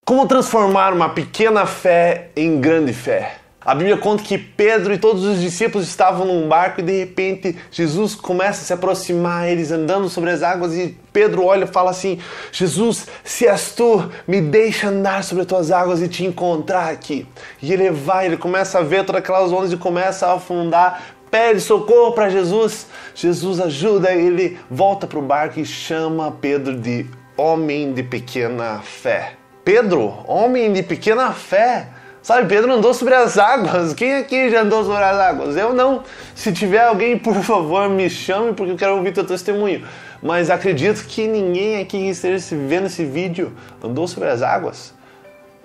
Como transformar uma pequena fé em grande fé? A Bíblia conta que Pedro e todos os discípulos estavam num barco e de repente Jesus começa a se aproximar, eles andando sobre as águas e Pedro olha e fala assim: Jesus, se és tu, me deixa andar sobre as tuas águas e te encontrar aqui. E ele vai, ele começa a ver todas aquelas ondas e começa a afundar, pede socorro para Jesus. Jesus ajuda, ele volta para o barco e chama Pedro de homem de pequena fé. Pedro, homem de pequena fé. Sabe, Pedro andou sobre as águas. Quem aqui já andou sobre as águas? Eu não. Se tiver alguém, por favor, me chame, porque eu quero ouvir teu testemunho. Mas acredito que ninguém aqui que esteja vendo esse vídeo andou sobre as águas.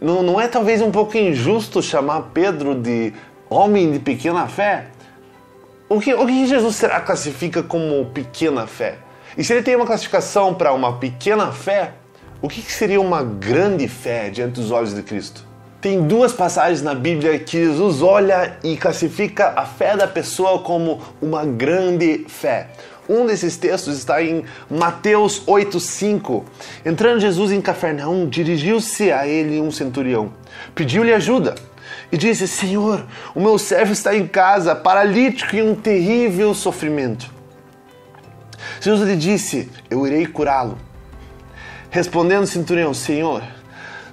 Não é talvez um pouco injusto chamar Pedro de homem de pequena fé? O que Jesus será classifica como pequena fé? E se ele tem uma classificação para uma pequena fé, o que seria uma grande fé diante dos olhos de Cristo? Tem duas passagens na Bíblia que Jesus olha e classifica a fé da pessoa como uma grande fé. Um desses textos está em Mateus 8,5. Entrando Jesus em Cafarnaum, dirigiu-se a ele um centurião. Pediu-lhe ajuda e disse: Senhor, o meu servo está em casa, paralítico e em um terrível sofrimento. Jesus lhe disse: eu irei curá-lo. Respondendo o centurião: Senhor,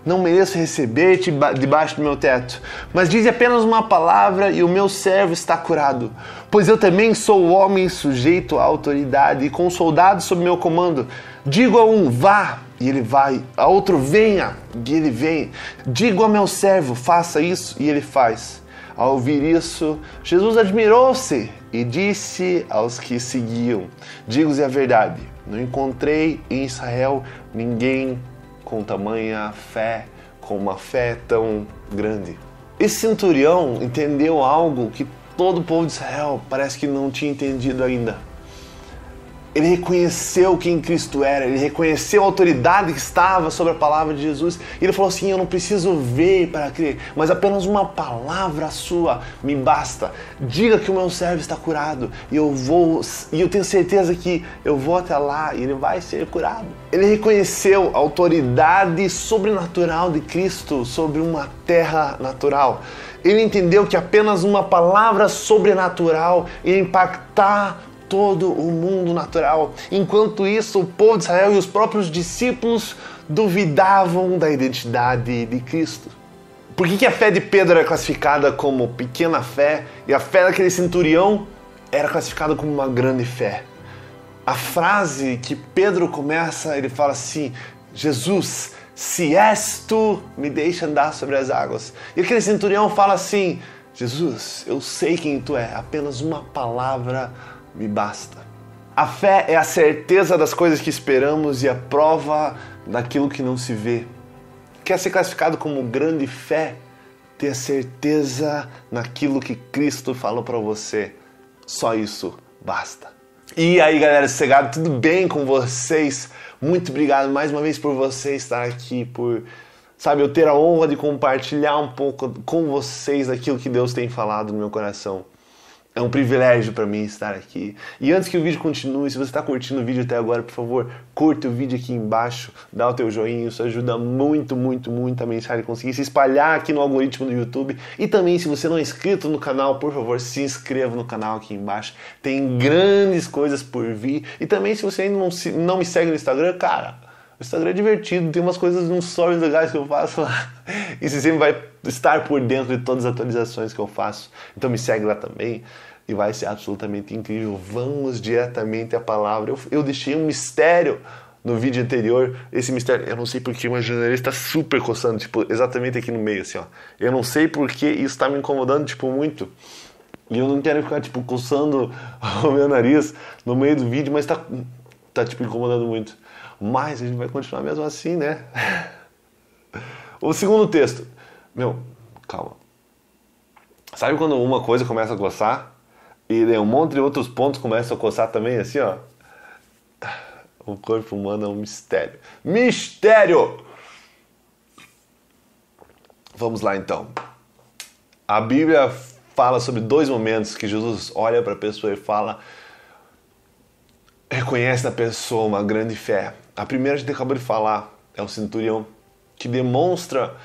não mereço receber-te debaixo do meu teto, mas dize apenas uma palavra e o meu servo está curado. Pois eu também sou homem sujeito à autoridade e com soldados sob meu comando. Digo a um: vá, e ele vai. A outro: venha, e ele vem. Digo ao meu servo: faça isso, e ele faz. Ao ouvir isso, Jesus admirou-se e disse aos que seguiam: digo-vos a verdade, não encontrei em Israel ninguém com tamanha fé, com uma fé tão grande. Esse centurião entendeu algo que todo o povo de Israel parece que não tinha entendido ainda. Ele reconheceu quem Cristo era, ele reconheceu a autoridade que estava sobre a palavra de Jesus. E ele falou assim: eu não preciso ver para crer, mas apenas uma palavra sua me basta. Diga que o meu servo está curado e eu tenho certeza que eu vou até lá e ele vai ser curado. Ele reconheceu a autoridade sobrenatural de Cristo sobre uma terra natural. Ele entendeu que apenas uma palavra sobrenatural ia impactar todo o mundo natural. Enquanto isso, o povo de Israel e os próprios discípulos duvidavam da identidade de Cristo. Por que a fé de Pedro era classificada como pequena fé e a fé daquele centurião era classificada como uma grande fé? A frase que Pedro começa, ele fala assim: Jesus, se és tu, me deixa andar sobre as águas. E aquele centurião fala assim: Jesus, eu sei quem tu é, apenas uma palavra me basta. A fé é a certeza das coisas que esperamos e a prova daquilo que não se vê. Quer ser classificado como grande fé? Ter certeza naquilo que Cristo falou para você. Só isso basta. E aí, galera, sossegado, tudo bem com vocês? Muito obrigado mais uma vez por você estar aqui, por, eu ter a honra de compartilhar um pouco com vocês aquilo que Deus tem falado no meu coração. É um privilégio para mim estar aqui. E antes que o vídeo continue, se você está curtindo o vídeo até agora, por favor, curta o vídeo aqui embaixo, dá o teu joinha, isso ajuda muito, muito, muito a mensagem a conseguir se espalhar aqui no algoritmo do YouTube. E também, se você não é inscrito no canal, por favor, se inscreva no canal aqui embaixo. Tem grandes coisas por vir. E também, se você ainda não me segue no Instagram, cara, o Instagram é divertido, tem umas coisas, uns stories legais que eu faço lá. E você sempre vai estar por dentro de todas as atualizações que eu faço. Então me segue lá também e vai ser absolutamente incrível. Vamos diretamente à palavra. Eu deixei um mistério no vídeo anterior. Esse mistério, eu não sei porquê, mas a jornalista está super coçando, exatamente aqui no meio, assim, ó. Eu não sei porquê, isso está me incomodando, muito. E eu não quero ficar, coçando o meu nariz no meio do vídeo, mas tá incomodando muito. Mas a gente vai continuar mesmo assim, né? O segundo texto. Calma. Sabe quando uma coisa começa a coçar e um monte de outros pontos começam a coçar também, assim, ó? O corpo humano é um mistério. Mistério! Vamos lá, então. A Bíblia fala sobre dois momentos que Jesus olha para a pessoa e fala... reconhece na pessoa uma grande fé. A primeira a gente acabou de falar, é o centurião, que demonstra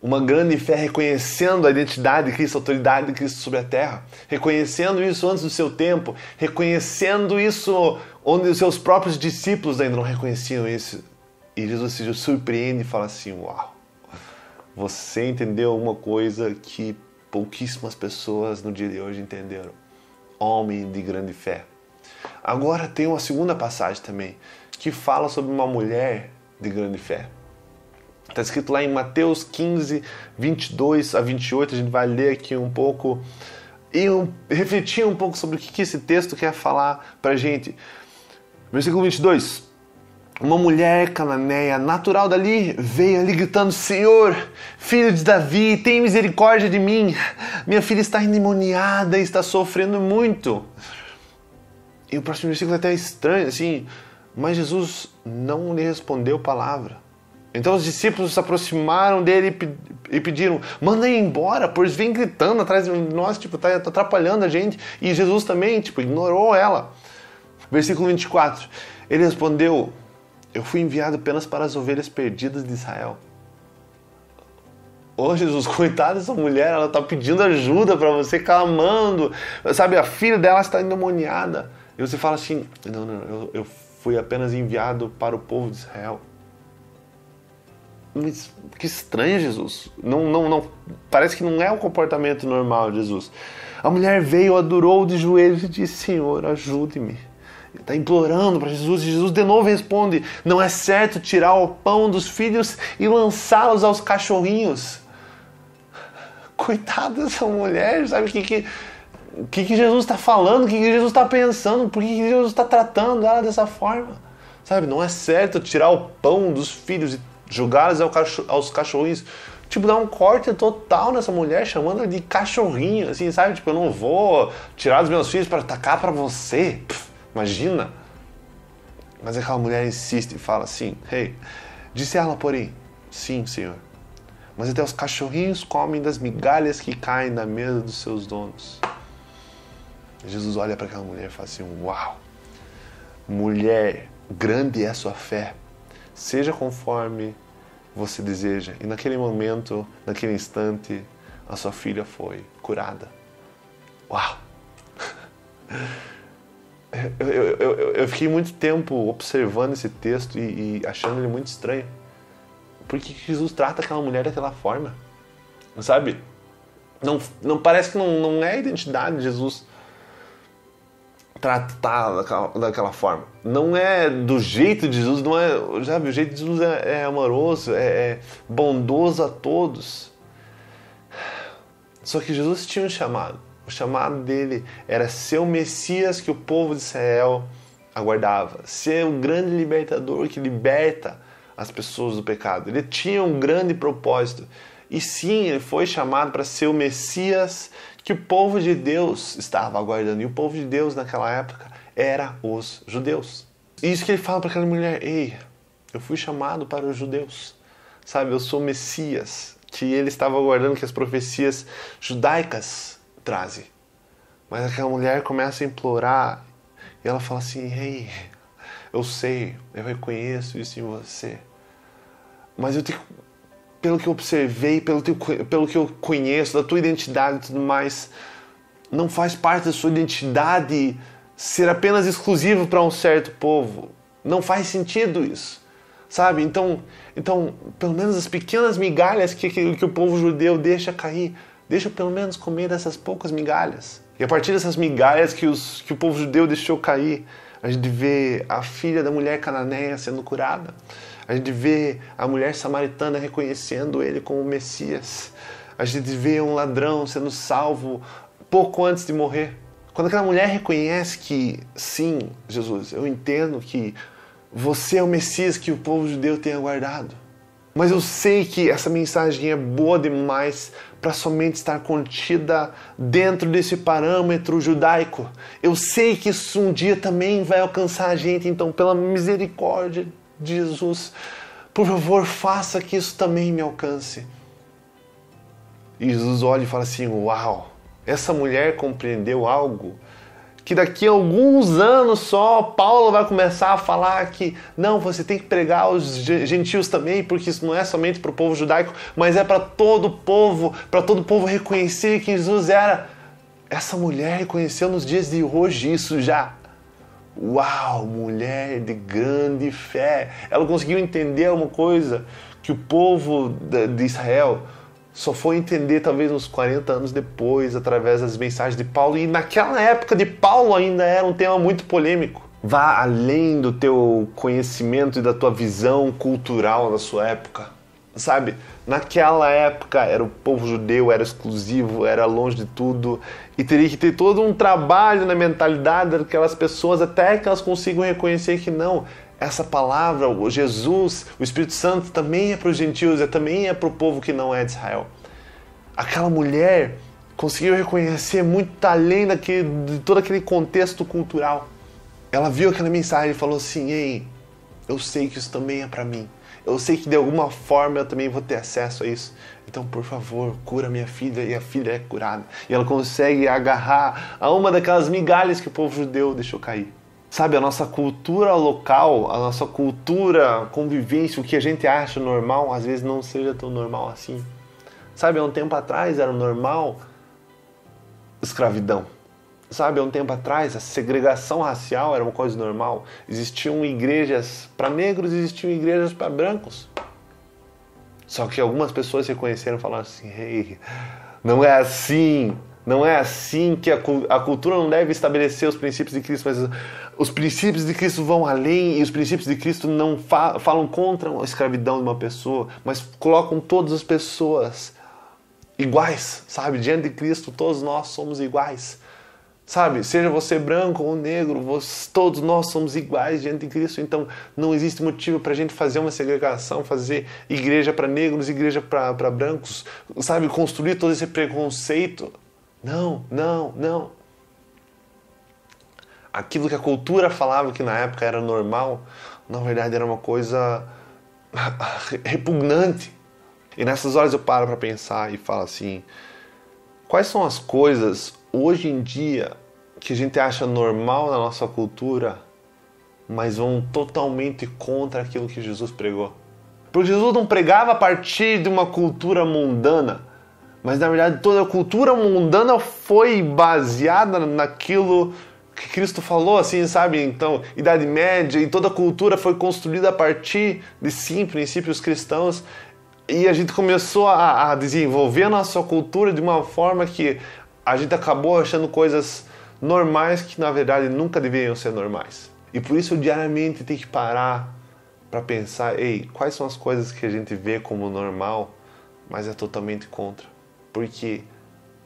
uma grande fé, reconhecendo a identidade de Cristo, a autoridade de Cristo sobre a terra, reconhecendo isso antes do seu tempo, reconhecendo isso onde os seus próprios discípulos ainda não reconheciam isso. E Jesus se surpreende e fala assim, uau, você entendeu uma coisa que pouquíssimas pessoas no dia de hoje entenderam. Homem de grande fé. Agora tem uma segunda passagem também, que fala sobre uma mulher de grande fé. Está escrito lá em Mateus 15, 22 a 28, a gente vai ler aqui um pouco e refletir um pouco sobre o que esse texto quer falar para a gente. Versículo 22. Uma mulher cananeia, natural dali, veio ali gritando, Senhor, filho de Davi, tem misericórdia de mim. Minha filha está endemoniada e está sofrendo muito. E o próximo versículo é até estranho, assim, mas Jesus não lhe respondeu palavra. Então os discípulos se aproximaram dele e pediram, manda ir embora, pois vem gritando atrás de nós, tá atrapalhando a gente. E Jesus também, ignorou ela. Versículo 24, ele respondeu, eu fui enviado apenas para as ovelhas perdidas de Israel. Ô Jesus, coitada dessa mulher, ela está pedindo ajuda para você, clamando, sabe, a filha dela está endemoniada. E você fala assim, não, eu fui apenas enviado para o povo de Israel. Mas que estranho, Jesus. Não, parece que não é o comportamento normal de Jesus. A mulher veio, adorou de joelhos e disse, Senhor, ajude-me. Está implorando para Jesus. E Jesus de novo responde, não é certo tirar o pão dos filhos e lançá-los aos cachorrinhos. Coitada dessa mulher, sabe o que Jesus está falando, o que Jesus está pensando, por que Jesus está tratando ela dessa forma? Sabe, não é certo tirar o pão dos filhos e jogá-los aos cachorrinhos. Dá um corte total nessa mulher, chamando ela de cachorrinho, assim, sabe? Eu não vou tirar dos meus filhos para atacar para você. Imagina. Mas aquela mulher insiste e fala assim, disse ela, porém, sim, Senhor, mas até os cachorrinhos comem das migalhas que caem da mesa dos seus donos. Jesus olha para aquela mulher e fala assim, uau, mulher, grande é a sua fé. Seja conforme você deseja. E naquele momento, naquele instante, a sua filha foi curada. Uau! Eu fiquei muito tempo observando esse texto e achando ele muito estranho. Por que Jesus trata aquela mulher daquela forma? Sabe? Não parece que não é a identidade de Jesus tratar daquela forma. Não é do jeito de Jesus, não é, sabe, o jeito de Jesus é amoroso, é bondoso a todos. Só que Jesus tinha um chamado. O chamado dele era ser o Messias que o povo de Israel aguardava, ser o grande libertador que liberta as pessoas do pecado. Ele tinha um grande propósito. E sim, ele foi chamado para ser o Messias que o povo de Deus estava aguardando. E o povo de Deus naquela época era os judeus. E isso que ele fala para aquela mulher, eu fui chamado para os judeus. Sabe, eu sou o Messias que ele estava aguardando, que as profecias judaicas trazem. Mas aquela mulher começa a implorar e ela fala assim, eu sei, eu reconheço isso em você. Mas pelo que eu observei, pelo que eu conheço, da tua identidade e tudo mais, não faz parte da sua identidade ser apenas exclusivo para um certo povo. Não faz sentido isso, sabe? Então pelo menos as pequenas migalhas que o povo judeu deixa cair, deixa eu pelo menos comer dessas poucas migalhas. E a partir dessas migalhas que o povo judeu deixou cair, a gente vê a filha da mulher cananeia sendo curada. A gente vê a mulher samaritana reconhecendo ele como Messias. A gente vê um ladrão sendo salvo pouco antes de morrer. Quando aquela mulher reconhece que, sim, Jesus, eu entendo que você é o Messias que o povo judeu tem aguardado. Mas eu sei que essa mensagem é boa demais para somente estar contida dentro desse parâmetro judaico. Eu sei que isso um dia também vai alcançar a gente, então pela misericórdia de Jesus, por favor, faça que isso também me alcance. E Jesus olha e fala assim, uau, essa mulher compreendeu algo que daqui a alguns anos só Paulo vai começar a falar que não, você tem que pregar aos gentios também, porque isso não é somente para o povo judaico, mas é para todo o povo reconhecer que Jesus era. Essa mulher reconheceu nos dias de hoje isso já. Uau, mulher de grande fé. Ela conseguiu entender uma coisa que o povo de Israel só foi entender talvez uns 40 anos depois, através das mensagens de Paulo. E naquela época de Paulo ainda era um tema muito polêmico. Vá além do teu conhecimento e da tua visão cultural da sua época. Sabe, naquela época era o povo judeu, era exclusivo, era longe de tudo. E teria que ter todo um trabalho na mentalidade daquelas pessoas até que elas consigam reconhecer que não, essa palavra, o Jesus, o Espírito Santo também é para os gentios, também é para o povo que não é de Israel. Aquela mulher conseguiu reconhecer muito além de todo aquele contexto cultural. Ela viu aquela mensagem e falou assim, ei, eu sei que isso também é para mim. Eu sei que de alguma forma eu também vou ter acesso a isso. Então, por favor, cura minha filha, e a filha é curada. E ela consegue agarrar a uma daquelas migalhas que o povo judeu deixou cair. Sabe, a nossa cultura local, a nossa cultura, convivência, o que a gente acha normal, às vezes não seja tão normal assim. Sabe, há um tempo atrás era normal escravidão. Sabe, há um tempo atrás a segregação racial era uma coisa normal. Existiam igrejas para negros, existiam igrejas para brancos. Só que algumas pessoas reconheceram e falaram assim, hey, não é assim. Não é assim que a cultura não deve estabelecer os princípios de Cristo, mas os princípios de Cristo vão além e os princípios de Cristo não falam contra a escravidão de uma pessoa, mas colocam todas as pessoas iguais, sabe? Diante de Cristo todos nós somos iguais. Sabe, seja você branco ou negro, todos nós somos iguais diante de Cristo, então não existe motivo para a gente fazer uma segregação, fazer igreja para negros, igreja para brancos, sabe, construir todo esse preconceito. Não, não, não. Aquilo que a cultura falava que na época era normal, na verdade era uma coisa repugnante. E nessas horas eu paro para pensar e falo assim, quais são as coisas hoje em dia que a gente acha normal na nossa cultura, mas vão totalmente contra aquilo que Jesus pregou? Porque Jesus não pregava a partir de uma cultura mundana, mas na verdade toda a cultura mundana foi baseada naquilo que Cristo falou, assim, sabe? Então, Idade Média e toda a cultura foi construída a partir de sim, princípios cristãos. E a gente começou a desenvolver a nossa cultura de uma forma que a gente acabou achando coisas normais que na verdade nunca deveriam ser normais. E por isso diariamente tem que parar para pensar, ei, quais são as coisas que a gente vê como normal, mas é totalmente contra. Porque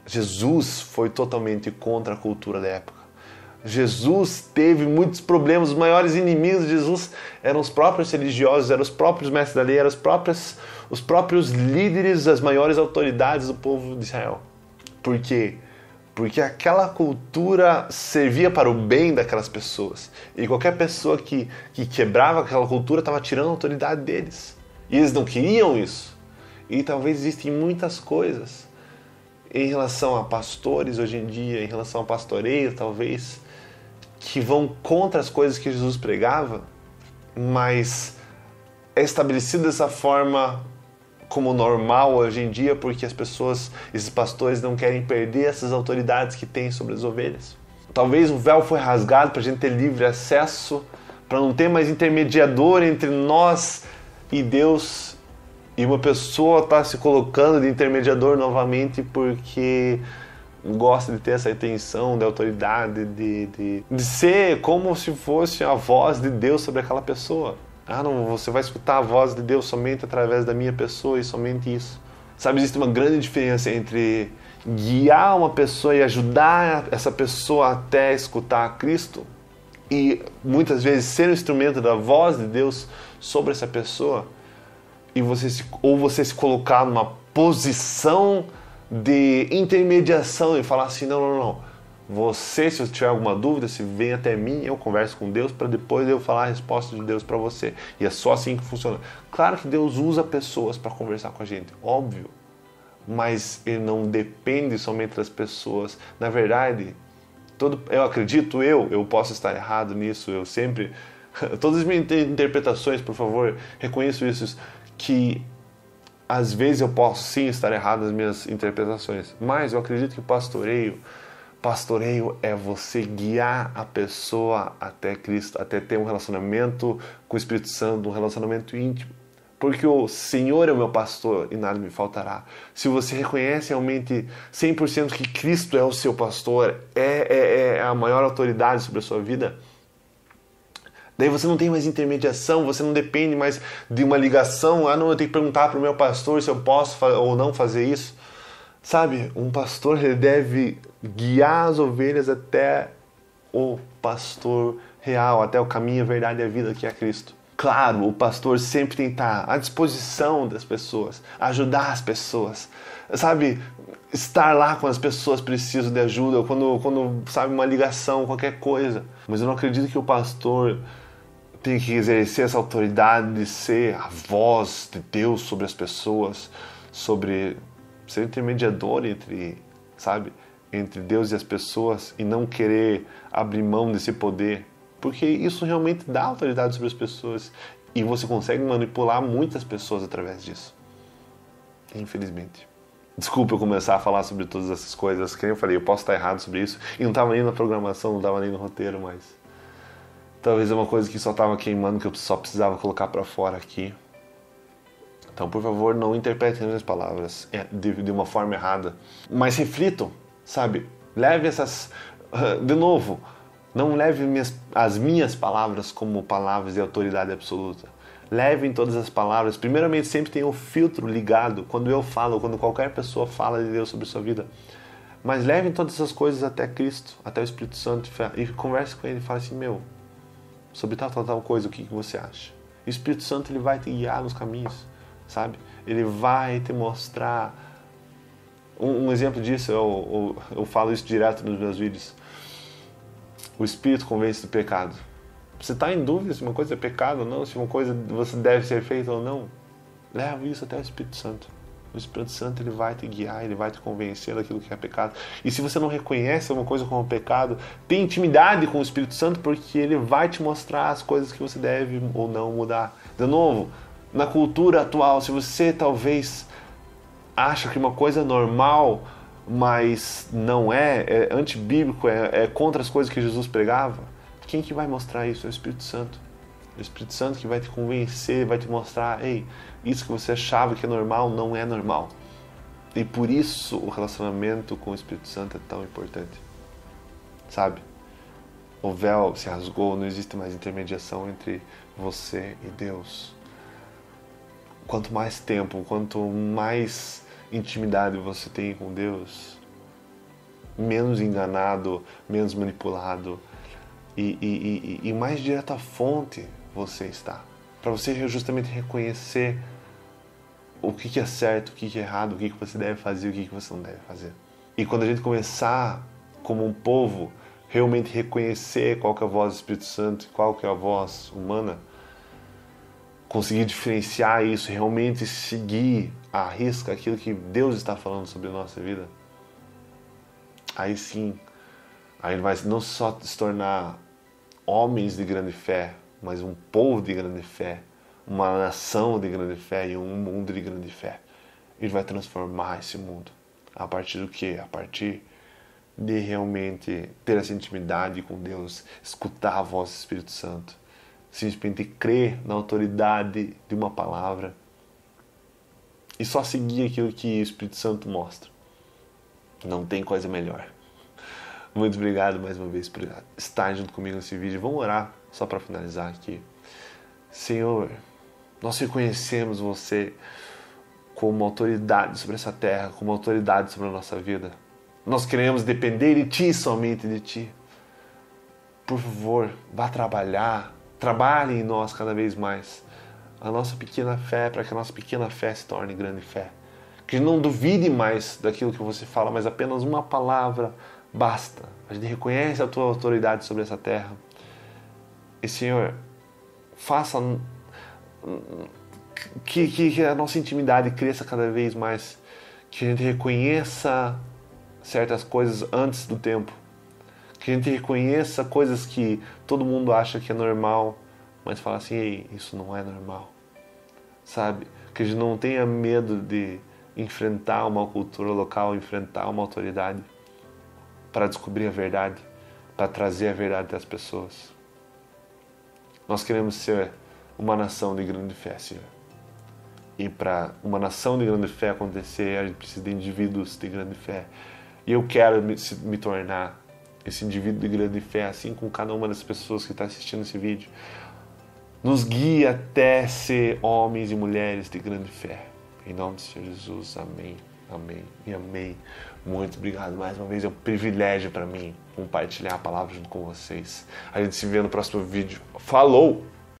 Jesus foi totalmente contra a cultura da época. Jesus teve muitos problemas, os maiores inimigos de Jesus eram os próprios religiosos, eram os próprios mestres da lei, eram os próprios líderes, as maiores autoridades do povo de Israel. Por quê? Porque aquela cultura servia para o bem daquelas pessoas. E qualquer pessoa que quebrava aquela cultura estava tirando a autoridade deles. E eles não queriam isso. E talvez existem muitas coisas em relação a pastores hoje em dia, em relação ao pastoreio talvez, que vão contra as coisas que Jesus pregava, mas é estabelecido dessa forma como normal hoje em dia porque as pessoas, esses pastores não querem perder essas autoridades que têm sobre as ovelhas. Talvez o véu foi rasgado para a gente ter livre acesso, para não ter mais intermediador entre nós e Deus, e uma pessoa está se colocando de intermediador novamente porque gosta de ter essa intenção de autoridade, de ser como se fosse a voz de Deus sobre aquela pessoa. Ah, não, você vai escutar a voz de Deus somente através da minha pessoa e somente isso. Sabe, existe uma grande diferença entre guiar uma pessoa e ajudar essa pessoa até escutar a Cristo e muitas vezes ser um instrumento da voz de Deus sobre essa pessoa e você se colocar numa posição de intermediação e falar assim, não, você, se você tiver alguma dúvida, se vem até mim, eu converso com Deus para depois eu falar a resposta de Deus para você. E é só assim que funciona. Claro que Deus usa pessoas para conversar com a gente, óbvio, mas Ele não depende somente das pessoas. Na verdade, Eu acredito, eu posso estar errado nisso, eu sempre... Todas as minhas interpretações, por favor, reconheço isso, que às vezes eu posso sim estar errado nas minhas interpretações, mas eu acredito que pastoreio é você guiar a pessoa até Cristo, até ter um relacionamento com o Espírito Santo, um relacionamento íntimo. Porque o Senhor é o meu pastor e nada me faltará. Se você reconhece realmente 100% que Cristo é o seu pastor, é a maior autoridade sobre a sua vida, daí você não tem mais intermediação, você não depende mais de uma ligação. Ah, não, eu tenho que perguntar para o meu pastor se eu posso ou não fazer isso. Sabe, um pastor ele deve guiar as ovelhas até o pastor real, até o caminho, a verdade e a vida que é Cristo. Claro, o pastor sempre tem que estar à disposição das pessoas, ajudar as pessoas, sabe, estar lá quando as pessoas precisam de ajuda, quando sabe, uma ligação, qualquer coisa. Mas eu não acredito que o pastor tem que exercer essa autoridade de ser a voz de Deus sobre as pessoas, sobre ser intermediador entre Deus e as pessoas e não querer abrir mão desse poder. Porque isso realmente dá autoridade sobre as pessoas e você consegue manipular muitas pessoas através disso. Infelizmente. Desculpa eu começar a falar sobre todas essas coisas. Como eu falei, eu posso estar errado sobre isso. E não estava nem na programação, não estava nem no roteiro, mas... talvez é uma coisa que só estava queimando, que eu só precisava colocar para fora aqui. Então, por favor, não interpretem as minhas palavras de uma forma errada. Mas reflitam, sabe? Leve essas... De novo... não leve as minhas palavras como palavras de autoridade absoluta. Levem todas as palavras. Primeiramente, sempre tenha um filtro ligado quando eu falo, quando qualquer pessoa fala de Deus sobre a sua vida. Mas levem todas essas coisas até Cristo, até o Espírito Santo e converse com Ele e fale assim, sobre tal coisa, o que você acha? E o Espírito Santo ele vai te guiar nos caminhos, sabe? Ele vai te mostrar. Um exemplo disso, eu falo isso direto nos meus vídeos. O Espírito convence do pecado. Você está em dúvida se uma coisa é pecado ou não, se uma coisa você deve ser feita ou não, leva isso até o Espírito Santo. O Espírito Santo ele vai te guiar, ele vai te convencer daquilo que é pecado. E se você não reconhece uma coisa como pecado, tem intimidade com o Espírito Santo, porque ele vai te mostrar as coisas que você deve ou não mudar. De novo, na cultura atual, se você talvez acha que uma coisa é normal, mas não é antibíblico, é contra as coisas que Jesus pregava, quem que vai mostrar isso? É o Espírito Santo. É o Espírito Santo que vai te convencer, vai te mostrar, ei, isso que você achava que é normal, não é normal. E por isso o relacionamento com o Espírito Santo é tão importante. Sabe? O véu se rasgou, não existe mais intermediação entre você e Deus. Quanto mais tempo, quanto mais intimidade você tem com Deus, menos enganado, menos manipulado e mais direto à fonte você está. Para você justamente reconhecer o que é certo, o que é errado, o que você deve fazer, o que você não deve fazer. E quando a gente começar, como um povo, realmente reconhecer qual que é a voz do Espírito Santo e qual que é a voz humana, conseguir diferenciar isso, realmente seguir à risca aquilo que Deus está falando sobre a nossa vida, aí sim, aí ele vai não só se tornar homens de grande fé, mas um povo de grande fé, uma nação de grande fé e um mundo de grande fé. Ele vai transformar esse mundo. A partir do quê? A partir de realmente ter essa intimidade com Deus, escutar a voz do Espírito Santo, simplesmente crer na autoridade de uma palavra e só seguir aquilo que o Espírito Santo mostra. Não tem coisa melhor. Muito obrigado mais uma vez por estar junto comigo nesse vídeo. Vamos orar só para finalizar aqui. Senhor, nós reconhecemos você como autoridade sobre essa terra, como autoridade sobre a nossa vida. Nós queremos depender de Ti, somente de Ti. Por favor, vá trabalhar, trabalhe em nós cada vez mais a nossa pequena fé, para que a nossa pequena fé se torne grande fé. Que não duvide mais daquilo que você fala, mas apenas uma palavra basta. A gente reconhece a Tua autoridade sobre essa terra. E, Senhor, faça que a nossa intimidade cresça cada vez mais. Que a gente reconheça certas coisas antes do tempo. Que a gente reconheça coisas que todo mundo acha que é normal, mas fala assim, ei, isso não é normal. Sabe? Que a gente não tenha medo de enfrentar uma cultura local, enfrentar uma autoridade para descobrir a verdade, para trazer a verdade das pessoas. Nós queremos ser uma nação de grande fé, Senhor. E para uma nação de grande fé acontecer, a gente precisa de indivíduos de grande fé. E eu quero me tornar esse indivíduo de grande fé, assim como cada uma das pessoas que está assistindo esse vídeo. Nos guia até ser homens e mulheres de grande fé. Em nome do Senhor Jesus, amém, amém e amém. Muito obrigado mais uma vez, é um privilégio para mim compartilhar a palavra junto com vocês. A gente se vê no próximo vídeo. Falou!